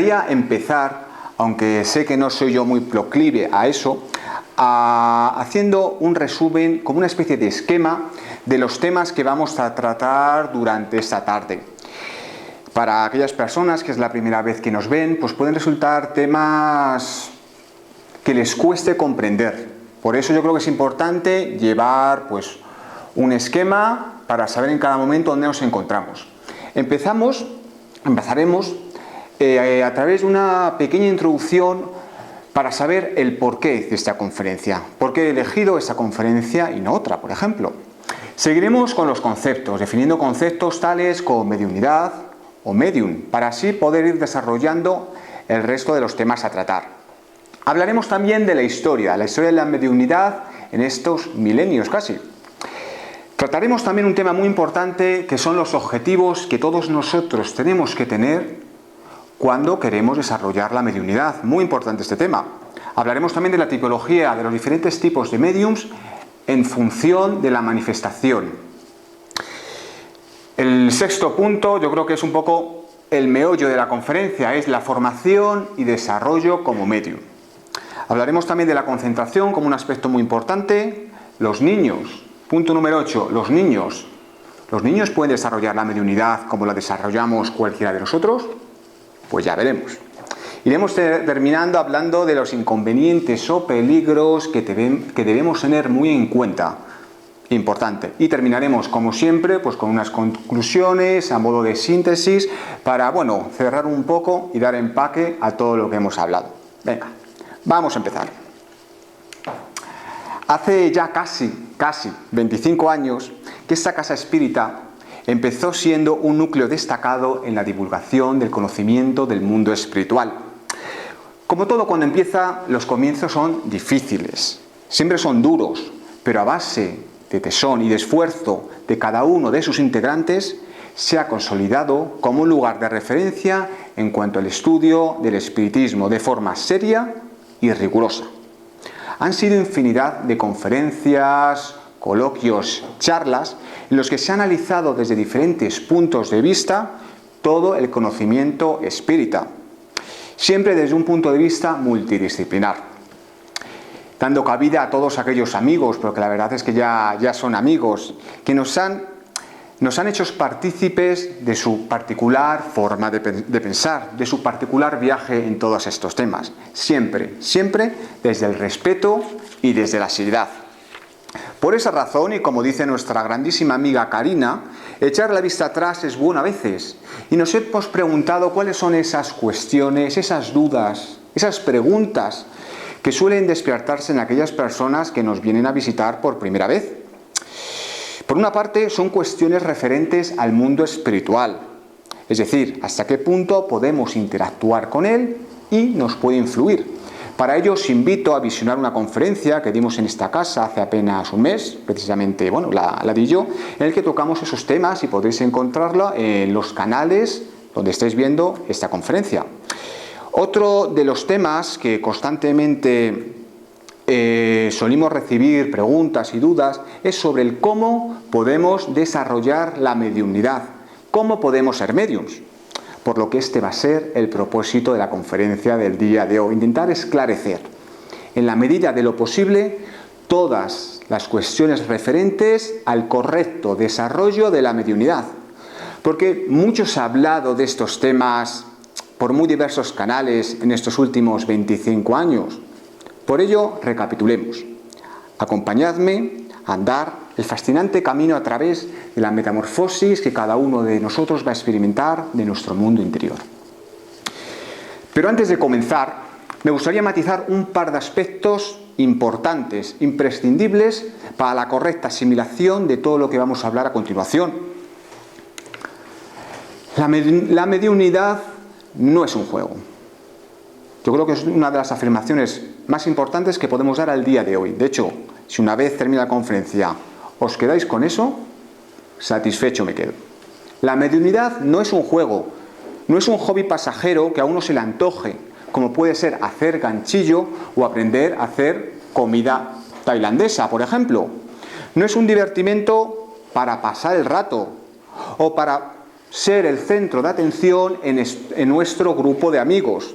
gustaría empezar, aunque sé que no soy yo muy proclive a eso, haciendo un resumen, como una especie de esquema de los temas que vamos a tratar durante esta tarde. Para aquellas personas que es la primera vez que nos ven, pues pueden resultar temas que les cueste comprender. Por eso yo creo que es importante llevar pues un esquema para saber en cada momento dónde nos encontramos. Empezaremos a través de una pequeña introducción para saber el porqué de esta conferencia. ¿Por qué he elegido esta conferencia y no otra, por ejemplo? Seguiremos con los conceptos, definiendo conceptos tales como mediunidad o medium, para así poder ir desarrollando el resto de los temas a tratar. Hablaremos también de la historia de la mediunidad en estos milenios casi. Trataremos también un tema muy importante que son los objetivos que todos nosotros tenemos que tener cuando queremos desarrollar la mediunidad. Muy importante este tema. Hablaremos también de la tipología de los diferentes tipos de mediums en función de la manifestación. El sexto punto, yo creo que es un poco el meollo de la conferencia, es la formación y desarrollo como medium. Hablaremos también de la concentración como un aspecto muy importante. Los niños, punto número 8, los niños pueden desarrollar la mediunidad como la desarrollamos cualquiera de nosotros. Pues ya veremos. Iremos terminando hablando de los inconvenientes o peligros que debemos tener muy en cuenta. Importante. Y terminaremos, como siempre, pues con unas conclusiones a modo de síntesis para, cerrar un poco y dar empaque a todo lo que hemos hablado. Venga, vamos a empezar. Hace ya casi 25 años que esta casa espírita empezó siendo un núcleo destacado en la divulgación del conocimiento del mundo espiritual. Como todo cuando empieza, los comienzos son difíciles, siempre son duros, pero a base de tesón y de esfuerzo de cada uno de sus integrantes, se ha consolidado como un lugar de referencia en cuanto al estudio del espiritismo de forma seria y rigurosa. Han sido infinidad de conferencias, coloquios, charlas, en los que se ha analizado desde diferentes puntos de vista todo el conocimiento espírita, siempre desde un punto de vista multidisciplinar, dando cabida a todos aquellos amigos, porque la verdad es que ya son amigos, que nos han hecho partícipes de su particular forma de pensar, de su particular viaje en todos estos temas, siempre desde el respeto y desde la seriedad. Por esa razón, y como dice nuestra grandísima amiga Karina, echar la vista atrás es bueno a veces. Y nos hemos preguntado cuáles son esas cuestiones, esas dudas, esas preguntas que suelen despertarse en aquellas personas que nos vienen a visitar por primera vez. Por una parte, son cuestiones referentes al mundo espiritual, es decir, hasta qué punto podemos interactuar con él y nos puede influir. Para ello os invito a visionar una conferencia que dimos en esta casa hace apenas un mes, precisamente, la di yo, en el que tocamos esos temas y podéis encontrarla en los canales donde estáis viendo esta conferencia. Otro de los temas que constantemente solimos recibir preguntas y dudas es sobre el cómo podemos desarrollar la mediunidad, cómo podemos ser mediums. Por lo que este va a ser el propósito de la conferencia del día de hoy, intentar esclarecer, en la medida de lo posible, todas las cuestiones referentes al correcto desarrollo de la mediunidad. Porque mucho se ha hablado de estos temas por muy diversos canales en estos últimos 25 años. Por ello, recapitulemos. Acompañadme a andar el fascinante camino a través de la metamorfosis que cada uno de nosotros va a experimentar de nuestro mundo interior. Pero antes de comenzar, me gustaría matizar un par de aspectos importantes, imprescindibles para la correcta asimilación de todo lo que vamos a hablar a continuación. La mediunidad no es un juego. Yo creo que es una de las afirmaciones más importantes que podemos dar al día de hoy. De hecho, si una vez termina la conferencia os quedáis con eso, satisfecho me quedo. La mediunidad no es un juego, no es un hobby pasajero que a uno se le antoje, como puede ser hacer ganchillo o aprender a hacer comida tailandesa, por ejemplo. No es un divertimento para pasar el rato o para ser el centro de atención en nuestro grupo de amigos.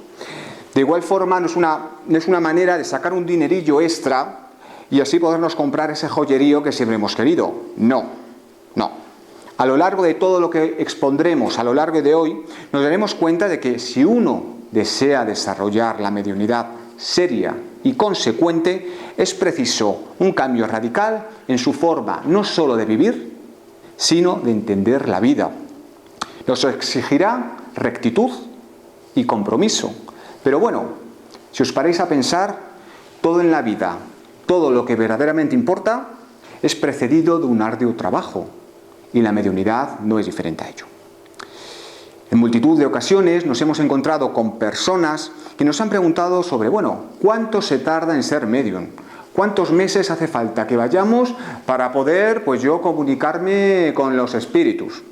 De igual forma, no es una manera de sacar un dinerillo extra y así podernos comprar ese joyerío que siempre hemos querido. No, no. A lo largo de todo lo que expondremos a lo largo de hoy, nos daremos cuenta de que si uno desea desarrollar la mediunidad seria y consecuente, es preciso un cambio radical en su forma no solo de vivir, sino de entender la vida. Nos exigirá rectitud y compromiso. Pero bueno, si os paráis a pensar, todo en la vida, todo lo que verdaderamente importa, es precedido de un arduo trabajo, y la mediunidad no es diferente a ello. En multitud de ocasiones nos hemos encontrado con personas que nos han preguntado sobre, ¿cuánto se tarda en ser medium? ¿Cuántos meses hace falta que vayamos para poder, yo, comunicarme con los espíritus?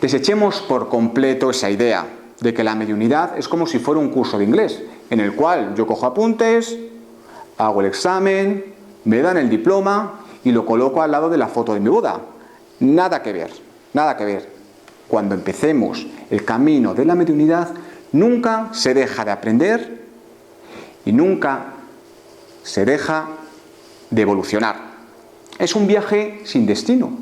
Desechemos por completo esa idea de que la mediunidad es como si fuera un curso de inglés, en el cual yo cojo apuntes, hago el examen, me dan el diploma y lo coloco al lado de la foto de mi boda. Nada que ver, nada que ver. Cuando empecemos el camino de la mediunidad, nunca se deja de aprender y nunca se deja de evolucionar. Es un viaje sin destino,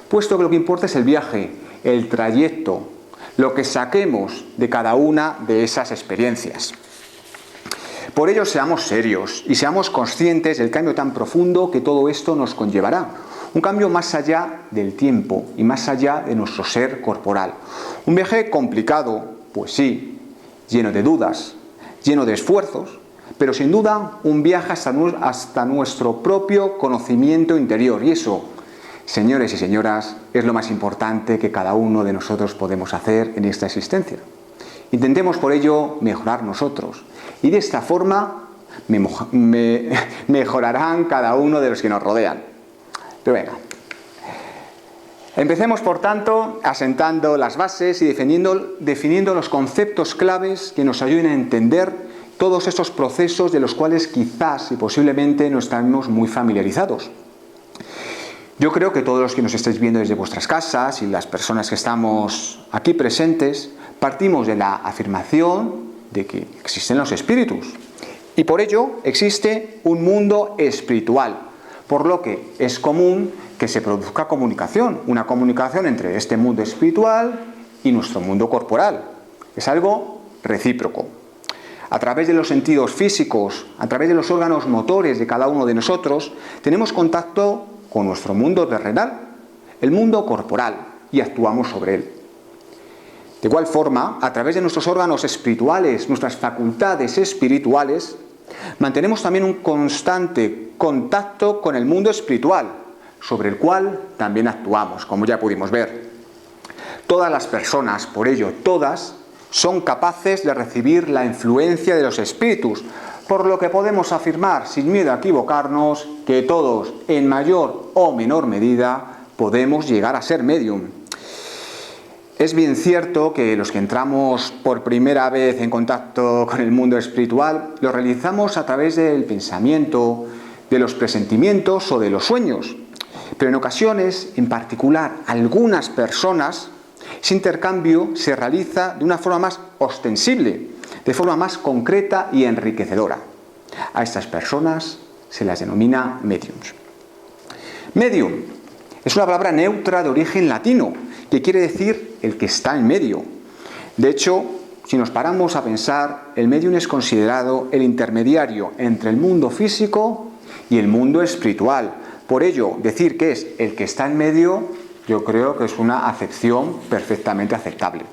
puesto que lo que importa es el viaje, el trayecto, lo que saquemos de cada una de esas experiencias. Por ello, seamos serios y seamos conscientes del cambio tan profundo que todo esto nos conllevará. Un cambio más allá del tiempo y más allá de nuestro ser corporal. Un viaje complicado, pues sí, lleno de dudas, lleno de esfuerzos, pero sin duda un viaje hasta nuestro propio conocimiento interior. Y eso, señores y señoras, es lo más importante que cada uno de nosotros podemos hacer en esta existencia. Intentemos por ello mejorar nosotros. Y de esta forma mejorarán cada uno de los que nos rodean. Pero venga, empecemos por tanto asentando las bases y definiendo los conceptos claves que nos ayuden a entender todos estos procesos de los cuales quizás y posiblemente no estamos muy familiarizados. Yo creo que todos los que nos estáis viendo desde vuestras casas y las personas que estamos aquí presentes, partimos de la afirmación de que existen los espíritus y por ello existe un mundo espiritual, por lo que es común que se produzca comunicación, una comunicación entre este mundo espiritual y nuestro mundo corporal. Es algo recíproco. A través de los sentidos físicos, a través de los órganos motores de cada uno de nosotros, tenemos contacto con nuestro mundo terrenal, el mundo corporal, y actuamos sobre él. De igual forma, a través de nuestros órganos espirituales, nuestras facultades espirituales, mantenemos también un constante contacto con el mundo espiritual, sobre el cual también actuamos, como ya pudimos ver. Todas las personas, por ello, todas, son capaces de recibir la influencia de los espíritus, por lo que podemos afirmar, sin miedo a equivocarnos, que todos, en mayor o menor medida, podemos llegar a ser medium. Es bien cierto que los que entramos por primera vez en contacto con el mundo espiritual lo realizamos a través del pensamiento, de los presentimientos o de los sueños. Pero en ocasiones, en particular algunas personas, ese intercambio se realiza de una forma más ostensible, de forma más concreta y enriquecedora. A estas personas se las denomina mediums. Medium es una palabra neutra de origen latino, que quiere decir el que está en medio. De hecho, si nos paramos a pensar, el medium es considerado el intermediario entre el mundo físico y el mundo espiritual. Por ello, decir que es el que está en medio, yo creo que es una acepción perfectamente aceptable.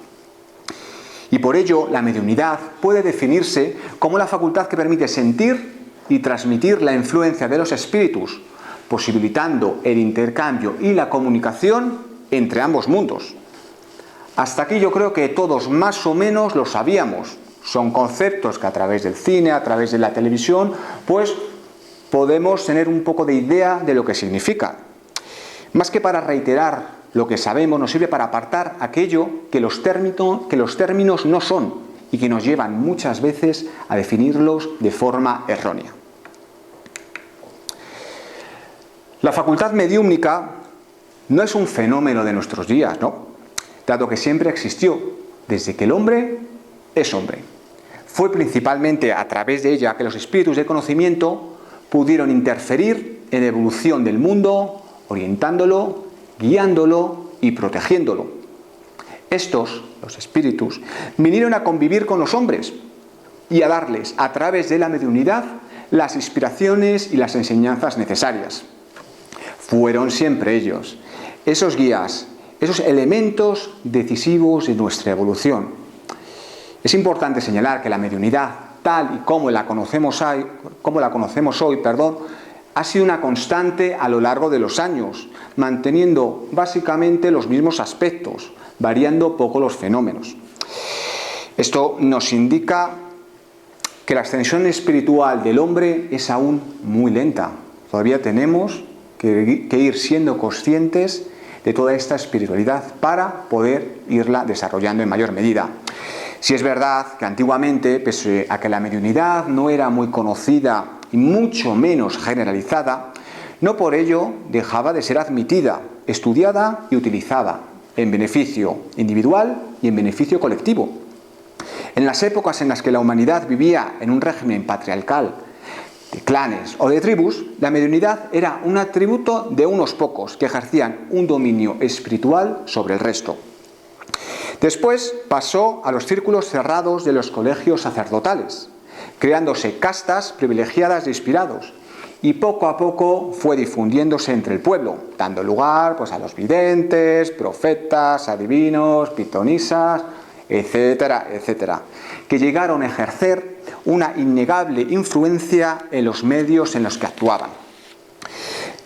Y por ello, la mediunidad puede definirse como la facultad que permite sentir y transmitir la influencia de los espíritus, posibilitando el intercambio y la comunicación entre ambos mundos. Hasta aquí yo creo que todos más o menos lo sabíamos. Son conceptos que a través del cine, a través de la televisión, pues podemos tener un poco de idea de lo que significa. Más que para reiterar lo que sabemos, nos sirve para apartar aquello que los términos no son y que nos llevan muchas veces a definirlos de forma errónea. La facultad mediúmnica no es un fenómeno de nuestros días, ¿no? dado que siempre existió, desde que el hombre es hombre. Fue principalmente a través de ella que los espíritus de conocimiento pudieron interferir en la evolución del mundo, orientándolo, guiándolo y protegiéndolo. Estos, los espíritus, vinieron a convivir con los hombres y a darles, a través de la mediunidad, las inspiraciones y las enseñanzas necesarias. Fueron siempre ellos, esos guías, esos elementos decisivos de nuestra evolución. Es importante señalar que la mediunidad, tal y como la conocemos hoy, ha sido una constante a lo largo de los años, manteniendo básicamente los mismos aspectos, variando poco los fenómenos. Esto nos indica que la ascensión espiritual del hombre es aún muy lenta. Todavía tenemos que ir siendo conscientes de toda esta espiritualidad para poder irla desarrollando en mayor medida. Si es verdad que antiguamente, pese a que la mediunidad no era muy conocida y mucho menos generalizada, no por ello dejaba de ser admitida, estudiada y utilizada en beneficio individual y en beneficio colectivo. En las épocas en las que la humanidad vivía en un régimen patriarcal, de clanes o de tribus, la mediunidad era un atributo de unos pocos que ejercían un dominio espiritual sobre el resto. Después pasó a los círculos cerrados de los colegios sacerdotales, creándose castas privilegiadas de inspirados, y poco a poco fue difundiéndose entre el pueblo, dando lugar a los videntes, profetas, adivinos, pitonisas, etcétera, etcétera, que llegaron a ejercer una innegable influencia en los medios en los que actuaban.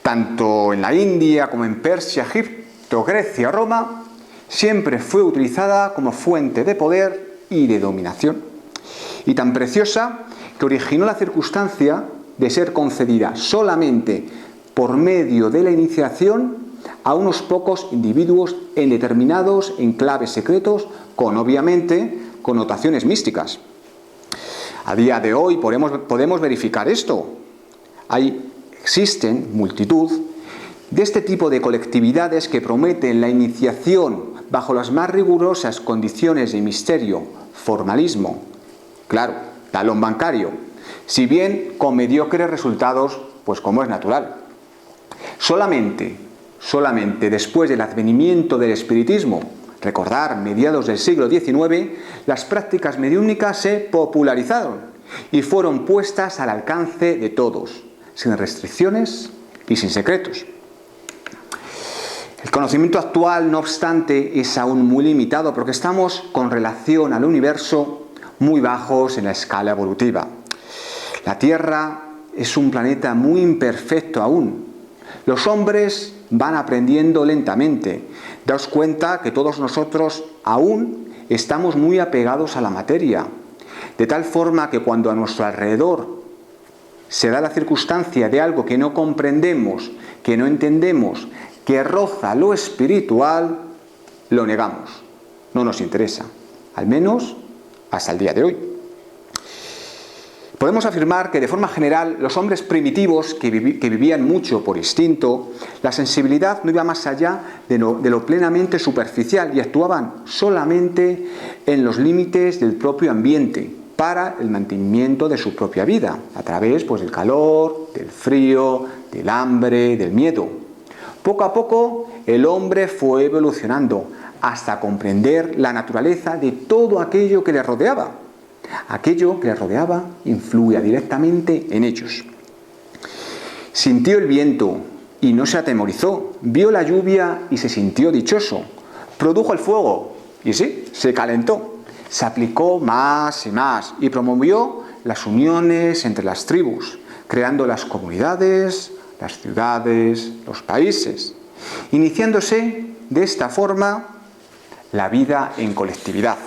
Tanto en la India como en Persia, Egipto, Grecia, Roma, siempre fue utilizada como fuente de poder y de dominación, y tan preciosa que originó la circunstancia de ser concedida solamente por medio de la iniciación a unos pocos individuos en determinados enclaves secretos, con obviamente connotaciones místicas. A día de hoy podemos verificar esto. Existen multitud de este tipo de colectividades que prometen la iniciación bajo las más rigurosas condiciones de misterio, formalismo, claro, talón bancario, si bien con mediocres resultados, pues como es natural. Solamente después del advenimiento del espiritismo, recordar, mediados del siglo XIX, las prácticas mediúnicas se popularizaron y fueron puestas al alcance de todos, sin restricciones y sin secretos. El conocimiento actual, no obstante, es aún muy limitado porque estamos con relación al universo muy bajos en la escala evolutiva. La Tierra es un planeta muy imperfecto aún. Los hombres van aprendiendo lentamente. Daos cuenta que todos nosotros aún estamos muy apegados a la materia, de tal forma que cuando a nuestro alrededor se da la circunstancia de algo que no comprendemos, que no entendemos, que roza lo espiritual, lo negamos. No nos interesa, al menos hasta el día de hoy. Podemos afirmar que de forma general los hombres primitivos que vivían mucho por instinto, la sensibilidad no iba más allá de lo plenamente superficial y actuaban solamente en los límites del propio ambiente para el mantenimiento de su propia vida, a través del calor, del frío, del hambre, del miedo. Poco a poco el hombre fue evolucionando hasta comprender la naturaleza de todo aquello que le rodeaba. Aquello que le rodeaba influía directamente en ellos. Sintió el viento y no se atemorizó. Vio la lluvia y se sintió dichoso. Produjo el fuego y sí, se calentó. Se aplicó más y más y promovió las uniones entre las tribus, creando las comunidades, las ciudades, los países, iniciándose de esta forma la vida en colectividad.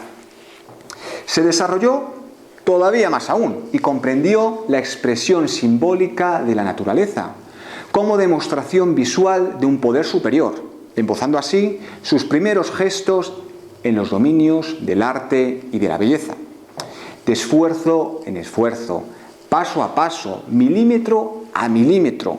Se desarrolló todavía más aún y comprendió la expresión simbólica de la naturaleza como demostración visual de un poder superior, embozando así sus primeros gestos en los dominios del arte y de la belleza. De esfuerzo en esfuerzo, paso a paso, milímetro a milímetro.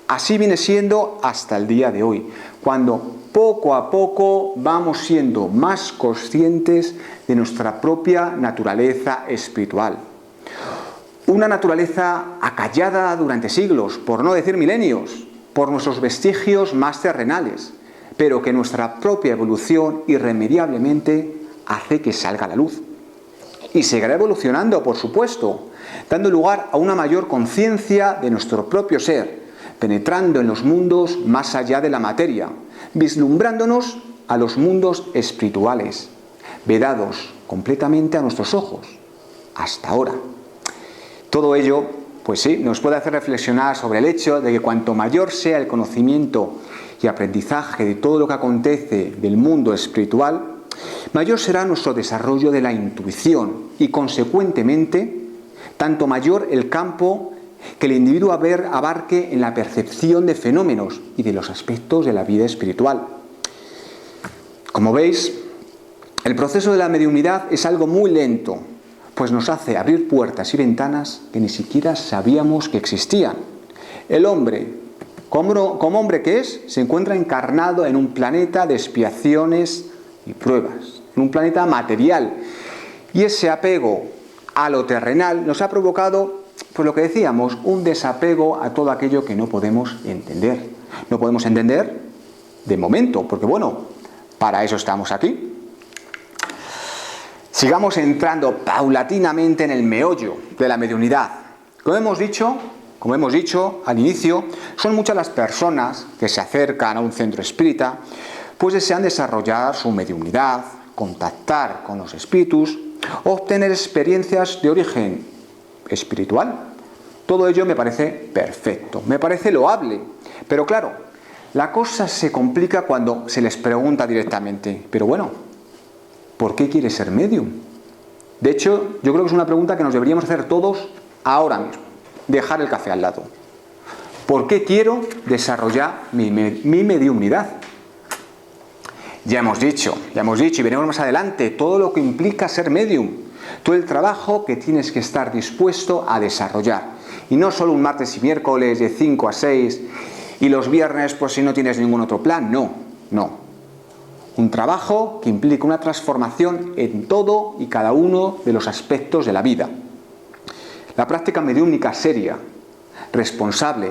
Así viene siendo hasta el día de hoy, cuando poco a poco vamos siendo más conscientes de nuestra propia naturaleza espiritual. Una naturaleza acallada durante siglos, por no decir milenios, por nuestros vestigios más terrenales, pero que nuestra propia evolución irremediablemente hace que salga a la luz. Y seguirá evolucionando, por supuesto, dando lugar a una mayor conciencia de nuestro propio ser, penetrando en los mundos más allá de la materia, vislumbrándonos a los mundos espirituales, vedados completamente a nuestros ojos, hasta ahora. Todo ello, pues sí, nos puede hacer reflexionar sobre el hecho de que cuanto mayor sea el conocimiento y aprendizaje de todo lo que acontece del mundo espiritual, mayor será nuestro desarrollo de la intuición y, consecuentemente, tanto mayor el campo que el individuo abarque en la percepción de fenómenos y de los aspectos de la vida espiritual. Como veis, el proceso de la mediunidad es algo muy lento, pues nos hace abrir puertas y ventanas que ni siquiera sabíamos que existían. El hombre, como hombre que es, se encuentra encarnado en un planeta de expiaciones y pruebas, en un planeta material. Y ese apego a lo terrenal nos ha provocado, pues lo que decíamos, un desapego a todo aquello que no podemos entender. No podemos entender de momento, porque bueno, para eso estamos aquí. Sigamos entrando paulatinamente en el meollo de la mediunidad. Como hemos dicho al inicio, son muchas las personas que se acercan a un centro espírita, pues desean desarrollar su mediunidad, contactar con los espíritus, obtener experiencias de origen espiritual. Todo ello me parece perfecto, me parece loable, pero claro, la cosa se complica cuando se les pregunta directamente, pero bueno, ¿por qué quieres ser medium? De hecho, yo creo que es una pregunta que nos deberíamos hacer todos ahora mismo. Dejar el café al lado. ¿Por qué quiero desarrollar mi mediunidad? Ya hemos dicho y veremos más adelante todo lo que implica ser medium. Todo el trabajo que tienes que estar dispuesto a desarrollar. Y no solo un martes y miércoles de 5 a 6 y los viernes pues si no tienes ningún otro plan. No. Un trabajo que implica una transformación en todo y cada uno de los aspectos de la vida. La práctica mediúnica seria, responsable,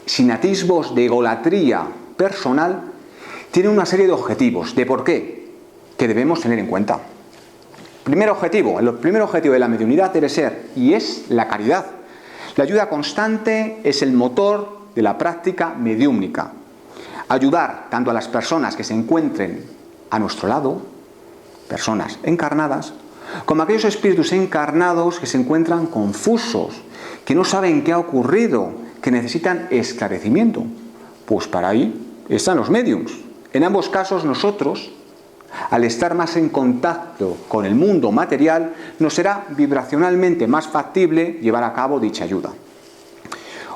sin atisbos de egolatría personal, tiene una serie de objetivos. ¿De por qué? Que debemos tener en cuenta. El primer objetivo de la mediunidad debe ser, y es, la caridad. La ayuda constante es el motor de la práctica mediúnica. Ayudar tanto a las personas que se encuentren a nuestro lado, personas encarnadas, como a aquellos espíritus encarnados que se encuentran confusos, que no saben qué ha ocurrido, que necesitan esclarecimiento. Pues para ahí están los médiums. En ambos casos nosotros, al estar más en contacto con el mundo material, nos será vibracionalmente más factible llevar a cabo dicha ayuda.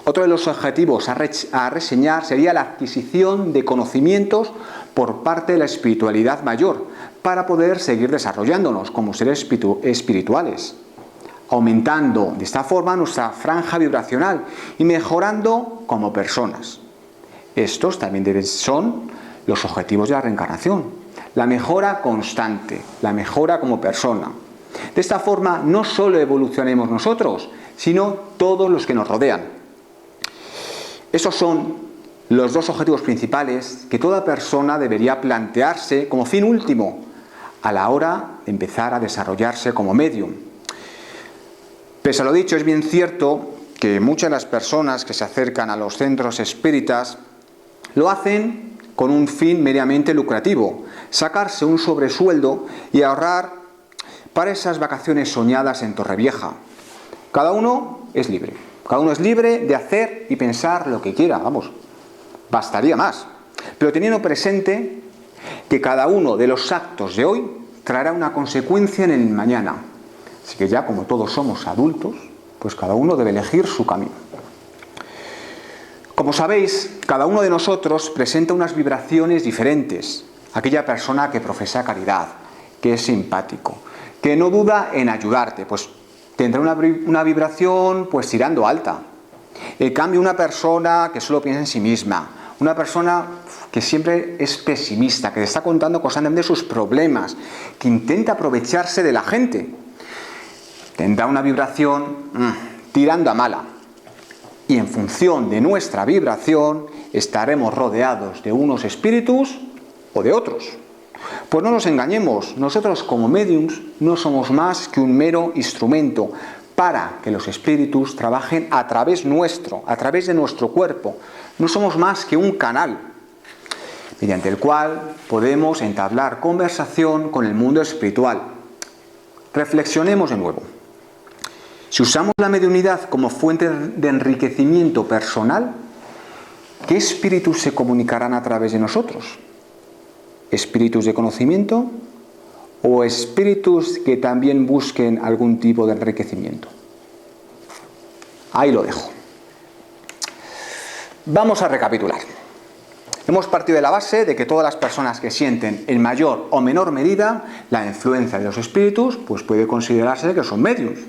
Otro de los objetivos a reseñar sería la adquisición de conocimientos por parte de la espiritualidad mayor, para poder seguir desarrollándonos como seres espirituales, aumentando de esta forma nuestra franja vibracional y mejorando como personas. Estos también son los objetivos de la reencarnación, la mejora constante, la mejora como persona. De esta forma no solo evolucionemos nosotros, sino todos los que nos rodean. Esos son los dos objetivos principales que toda persona debería plantearse como fin último a la hora de empezar a desarrollarse como medium. Pese a lo dicho, es bien cierto que muchas de las personas que se acercan a los centros espíritas lo hacen con un fin meramente lucrativo, sacarse un sobresueldo y ahorrar para esas vacaciones soñadas en Torrevieja. Cada uno es libre de hacer y pensar lo que quiera, bastaría más. Pero teniendo presente que cada uno de los actos de hoy traerá una consecuencia en el mañana. Así que ya como todos somos adultos, pues cada uno debe elegir su camino. Como sabéis, cada uno de nosotros presenta unas vibraciones diferentes. Aquella persona que profesa caridad, que es simpático, que no duda en ayudarte, pues tendrá una vibración pues tirando alta. En cambio, una persona que solo piensa en sí misma, Una persona que siempre es pesimista, que te está contando constantemente sus problemas, que intenta aprovecharse de la gente. Tendrá una vibración tirando a mala. Y en función de nuestra vibración estaremos rodeados de unos espíritus o de otros. Pues no nos engañemos, nosotros como médiums no somos más que un mero instrumento para que los espíritus trabajen a través nuestro, a través de nuestro cuerpo. No somos más que un canal mediante el cual podemos entablar conversación con el mundo espiritual. Reflexionemos de nuevo. Si usamos la mediunidad como fuente de enriquecimiento personal, ¿qué espíritus se comunicarán a través de nosotros? ¿Espíritus de conocimiento o espíritus que también busquen algún tipo de enriquecimiento? Ahí lo dejo. Vamos a recapitular. Hemos partido de la base de que todas las personas que sienten en mayor o menor medida la influencia de los espíritus, pues puede considerarse que son médiums.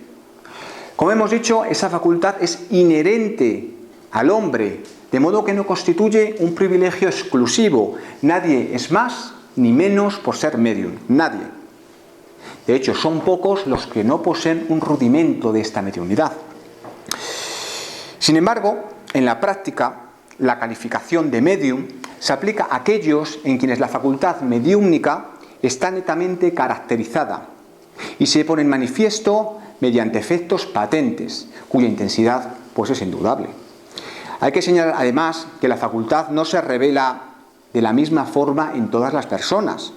Como hemos dicho, esa facultad es inherente al hombre, de modo que no constituye un privilegio exclusivo. Nadie es más ni menos por ser médium, nadie. De hecho, son pocos los que no poseen un rudimento de esta mediunidad. Sin embargo, en la práctica, la calificación de médium se aplica a aquellos en quienes la facultad mediúmnica está netamente caracterizada y se pone en manifiesto mediante efectos patentes, cuya intensidad pues es indudable. Hay que señalar además que la facultad no se revela de la misma forma en todas las personas.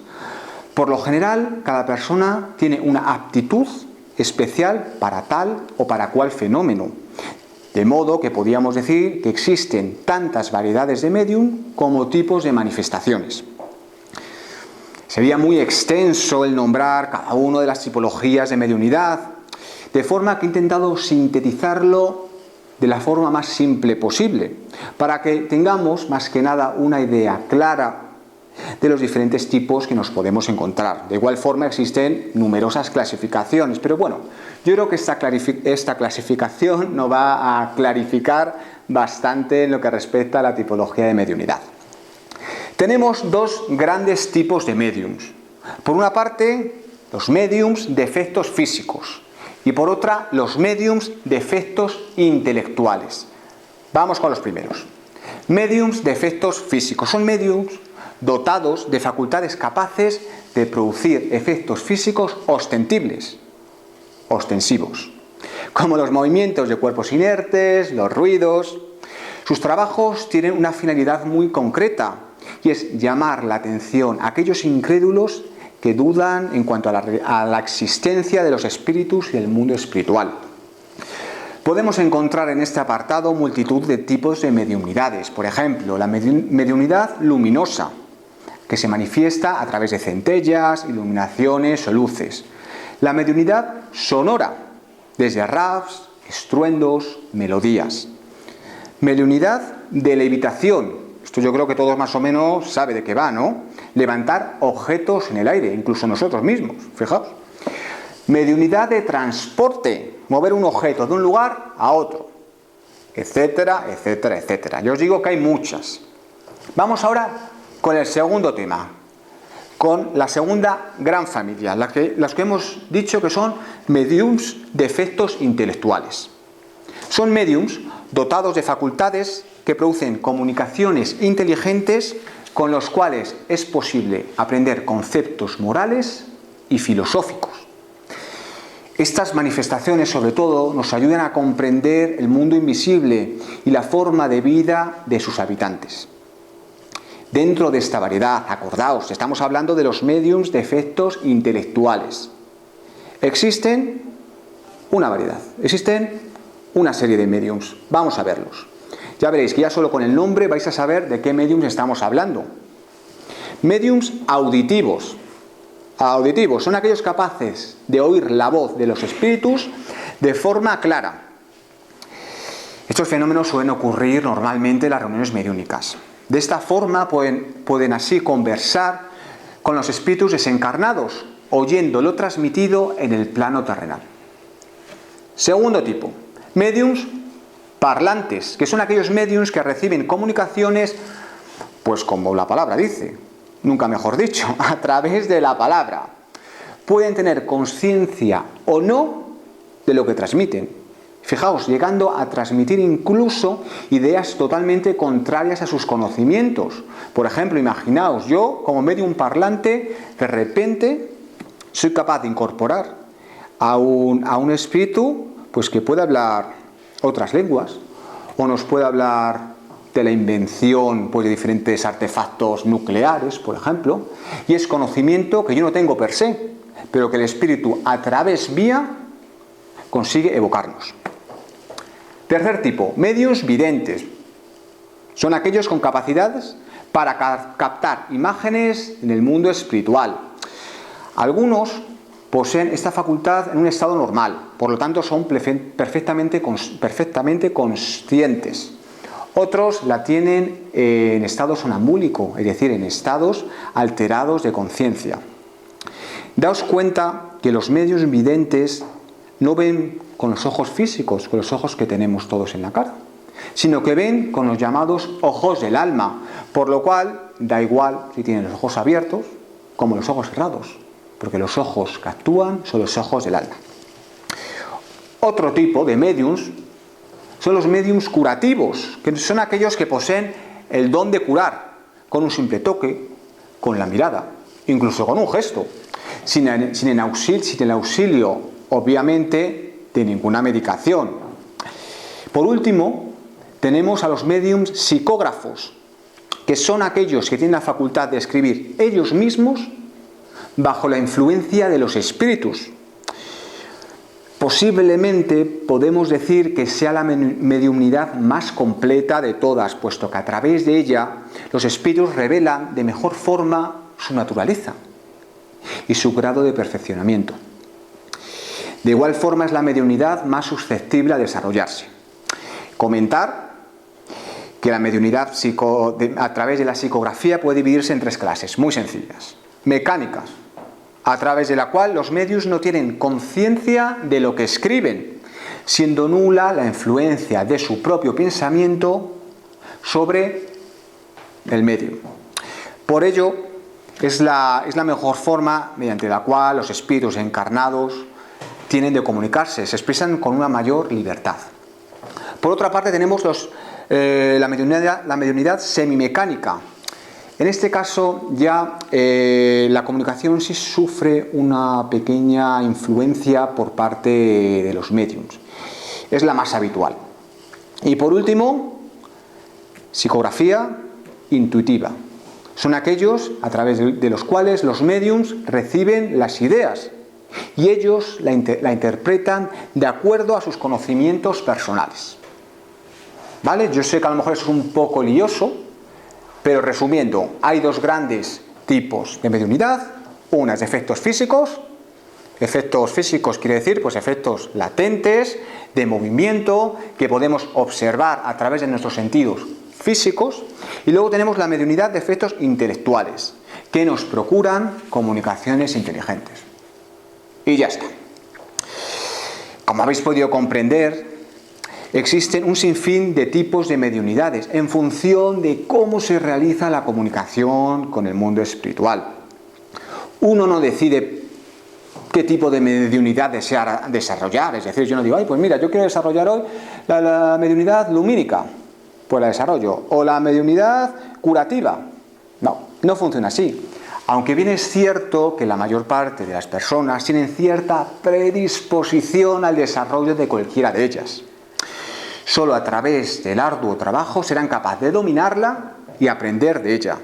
Por lo general, cada persona tiene una aptitud especial para tal o para cual fenómeno. De modo que podríamos decir que existen tantas variedades de médium como tipos de manifestaciones. Sería muy extenso el nombrar cada una de las tipologías de mediunidad, de forma que he intentado sintetizarlo de la forma más simple posible, para que tengamos más que nada una idea clara de los diferentes tipos que nos podemos encontrar. De igual forma existen numerosas clasificaciones, pero bueno, yo creo que esta clasificación nos va a clarificar bastante en lo que respecta a la tipología de mediunidad. Tenemos dos grandes tipos de médiums. Por una parte, los médiums de efectos físicos y por otra, los médiums de efectos intelectuales. Vamos con los primeros. Médiums de efectos físicos. Son médiums dotados de facultades capaces de producir efectos físicos ostensivos, como los movimientos de cuerpos inertes, los ruidos. Sus trabajos tienen una finalidad muy concreta y es llamar la atención a aquellos incrédulos que dudan en cuanto a la existencia de los espíritus y el mundo espiritual. Podemos encontrar en este apartado multitud de tipos de mediunidades. Por ejemplo, la mediunidad luminosa, que se manifiesta a través de centellas, iluminaciones o luces. La mediunidad sonora, desde raps, estruendos, melodías. Mediunidad de levitación. Esto yo creo que todos más o menos saben de qué va, ¿no? Levantar objetos en el aire, incluso nosotros mismos, fijaos. Mediunidad de transporte, mover un objeto de un lugar a otro, etcétera, etcétera, etcétera. Yo os digo que hay muchas. Vamos ahora con el segundo tema, con la segunda gran familia, las que hemos dicho que son mediums de efectos intelectuales. Son mediums dotados de facultades que producen comunicaciones inteligentes con los cuales es posible aprender conceptos morales y filosóficos. Estas manifestaciones, sobre todo, nos ayudan a comprender el mundo invisible y la forma de vida de sus habitantes. Dentro de esta variedad, acordaos, estamos hablando de los médiums de efectos intelectuales. Existen una variedad, existen una serie de médiums. Vamos a verlos. Ya veréis que ya solo con el nombre vais a saber de qué médiums estamos hablando. Médiums auditivos. Auditivos son aquellos capaces de oír la voz de los espíritus de forma clara. Estos fenómenos suelen ocurrir normalmente en las reuniones mediúnicas. De esta forma pueden así conversar con los espíritus desencarnados, oyendo lo transmitido en el plano terrenal. Segundo tipo, médiums parlantes, que son aquellos médiums que reciben comunicaciones Pues como la palabra dice, nunca mejor dicho, a través de la palabra. Pueden tener conciencia o no de lo que transmiten. Fijaos, llegando a transmitir incluso ideas totalmente contrarias a sus conocimientos. Por ejemplo, imaginaos, yo como medium parlante, de repente soy capaz de incorporar a un espíritu pues que puede hablar otras lenguas, o nos puede hablar de la invención pues, de diferentes artefactos nucleares, por ejemplo, y es conocimiento que yo no tengo per se, pero que el espíritu a través mía consigue evocarnos. Tercer tipo, medios videntes. Son aquellos con capacidades para captar imágenes en el mundo espiritual. Algunos poseen esta facultad en un estado normal, por lo tanto son perfectamente conscientes. Otros la tienen en estado sonambúlico, es decir, en estados alterados de conciencia. Daos cuenta que los medios videntes no ven con los ojos físicos, con los ojos que tenemos todos en la cara, sino que ven con los llamados ojos del alma, por lo cual da igual si tienen los ojos abiertos como los ojos cerrados, porque los ojos que actúan son los ojos del alma. Otro tipo de mediums son los mediums curativos, que son aquellos que poseen el don de curar con un simple toque, con la mirada, incluso con un gesto, sin el auxilio, obviamente, de ninguna medicación. Por último, tenemos a los mediums psicógrafos, que son aquellos que tienen la facultad de escribir ellos mismos bajo la influencia de los espíritus. Posiblemente podemos decir que sea la mediumnidad más completa de todas, puesto que a través de ella los espíritus revelan de mejor forma su naturaleza y su grado de perfeccionamiento. De igual forma es la mediunidad más susceptible a desarrollarse. Comentar que la mediunidad a través de la psicografía puede dividirse en tres clases, muy sencillas. Mecánicas, a través de la cual los mediums no tienen conciencia de lo que escriben, siendo nula la influencia de su propio pensamiento sobre el medium. Por ello, es la mejor forma mediante la cual los espíritus encarnados tienen de comunicarse, se expresan con una mayor libertad. Por otra parte tenemos la mediunidad semimecánica. En este caso ya la comunicación sí sufre una pequeña influencia por parte de los médiums. Es la más habitual. Y por último, psicografía intuitiva. Son aquellos a través de los cuales los médiums reciben las ideas y ellos la interpretan de acuerdo a sus conocimientos personales. ¿Vale? Yo sé que a lo mejor es un poco lioso, pero resumiendo, hay dos grandes tipos de mediunidad. Una es de efectos físicos. Efectos físicos quiere decir pues efectos latentes, de movimiento, que podemos observar a través de nuestros sentidos físicos. Y luego tenemos la mediunidad de efectos intelectuales, que nos procuran comunicaciones inteligentes. Y ya está. Como habéis podido comprender, existen un sinfín de tipos de mediunidades en función de cómo se realiza la comunicación con el mundo espiritual. Uno no decide qué tipo de mediunidad desea desarrollar. Es decir, yo no digo, pues mira, yo quiero desarrollar hoy la mediunidad lumínica, pues la desarrollo. O la mediunidad curativa. No funciona así. Aunque bien es cierto que la mayor parte de las personas tienen cierta predisposición al desarrollo de cualquiera de ellas. Solo a través del arduo trabajo serán capaces de dominarla y aprender de ella.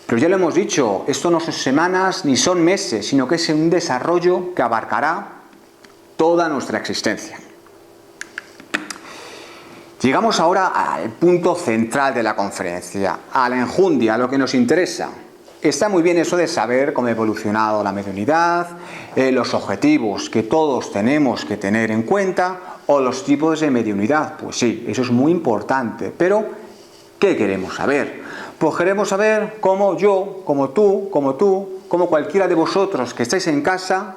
Pero ya lo hemos dicho, esto no son semanas ni son meses, sino que es un desarrollo que abarcará toda nuestra existencia. Llegamos ahora al punto central de la conferencia, a la enjundia, a lo que nos interesa. Está muy bien eso de saber cómo ha evolucionado la mediunidad, los objetivos que todos tenemos que tener en cuenta, o los tipos de mediunidad. Pues sí, eso es muy importante, pero ¿qué queremos saber? Pues queremos saber cómo yo, como tú, como cualquiera de vosotros que estáis en casa,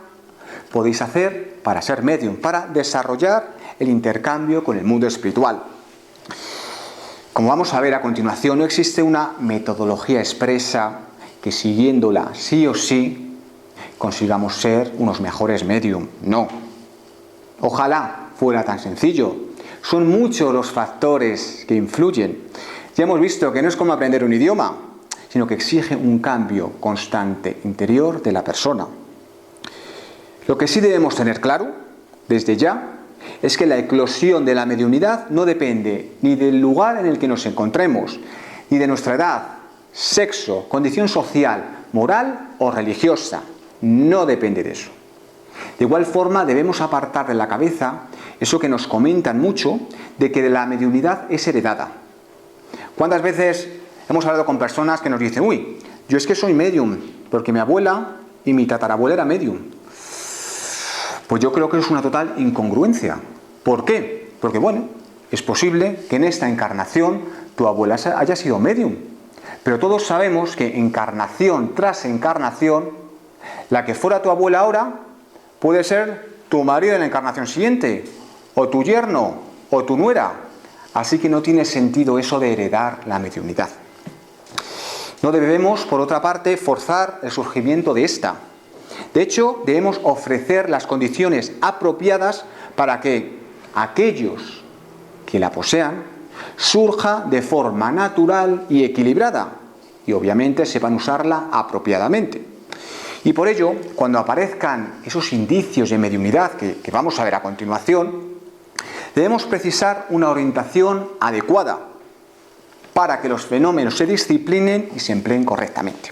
podéis hacer para ser medium, para desarrollar el intercambio con el mundo espiritual. Como vamos a ver a continuación, no existe una metodología expresa que siguiéndola sí o sí consigamos ser unos mejores medium. No. Ojalá fuera tan sencillo. Son muchos los factores que influyen. Ya hemos visto que no es como aprender un idioma, sino que exige un cambio constante interior de la persona. Lo que sí debemos tener claro, desde ya, es que la eclosión de la mediunidad no depende ni del lugar en el que nos encontremos, ni de nuestra edad, sexo, condición social, moral o religiosa. No depende de eso. De igual forma, debemos apartar de la cabeza eso que nos comentan mucho de que la mediunidad es heredada. ¿Cuántas veces hemos hablado con personas que nos dicen, uy, yo es que soy medium, porque mi abuela y mi tatarabuela era medium? Pues yo creo que es una total incongruencia. ¿Por qué? Porque bueno, es posible que en esta encarnación tu abuela haya sido medium, pero todos sabemos que encarnación tras encarnación, la que fuera tu abuela ahora puede ser tu marido en la encarnación siguiente, o tu yerno, o tu nuera. Así que no tiene sentido eso de heredar la mediunidad. No debemos, por otra parte, forzar el surgimiento de esta. De hecho, debemos ofrecer las condiciones apropiadas para que aquellos que la posean surja de forma natural y equilibrada y obviamente sepan usarla apropiadamente. Y por ello, cuando aparezcan esos indicios de mediunidad que vamos a ver a continuación, debemos precisar una orientación adecuada para que los fenómenos se disciplinen y se empleen correctamente.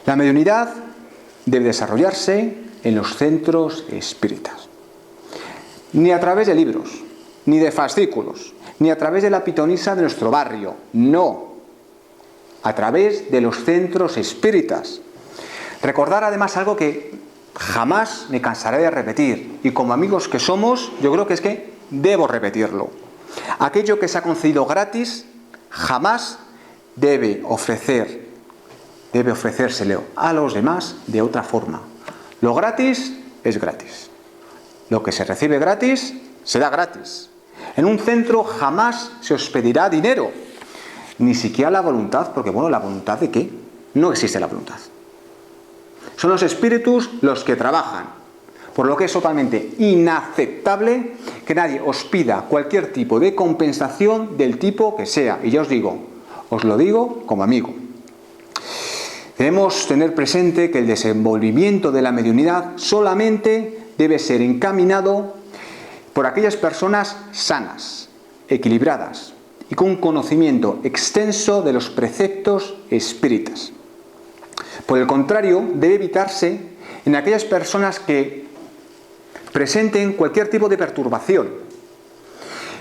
La mediunidad debe desarrollarse en los centros espíritas. Ni a través de libros, ni de fascículos, ni a través de la pitonisa de nuestro barrio. No. A través de los centros espíritas. Recordar además algo que jamás me cansaré de repetir. Y como amigos que somos, yo creo que es que debo repetirlo. Aquello que se ha concedido gratis, jamás debe ofrecérselo a los demás de otra forma. Lo gratis es gratis. Lo que se recibe gratis, se da gratis. En un centro jamás se os pedirá dinero, ni siquiera la voluntad, porque bueno, ¿la voluntad de qué? No existe la voluntad. Son los espíritus los que trabajan, por lo que es totalmente inaceptable que nadie os pida cualquier tipo de compensación del tipo que sea. Y ya os lo digo como amigo. Debemos tener presente que el desenvolvimiento de la mediunidad solamente debe ser encaminado por aquellas personas sanas, equilibradas y con un conocimiento extenso de los preceptos espíritas. Por el contrario, debe evitarse en aquellas personas que presenten cualquier tipo de perturbación.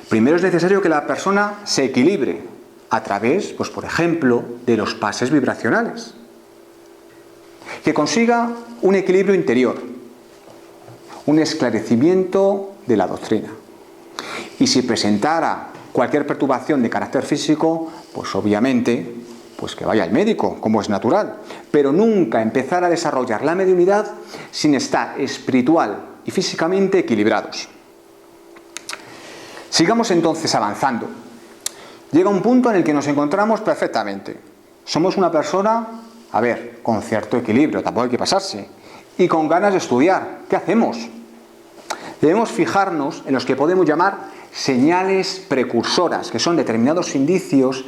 Primero es necesario que la persona se equilibre a través, pues por ejemplo, de los pases vibracionales. Que consiga un equilibrio interior, un esclarecimiento de la doctrina. Y si presentara cualquier perturbación de carácter físico, pues obviamente, pues que vaya al médico, como es natural. Pero nunca empezar a desarrollar la mediunidad sin estar espiritual y físicamente equilibrados. Sigamos entonces avanzando. Llega un punto en el que nos encontramos perfectamente. Somos una persona, con cierto equilibrio, tampoco hay que pasarse, y con ganas de estudiar. ¿Qué hacemos? Debemos fijarnos en los que podemos llamar señales precursoras, que son determinados indicios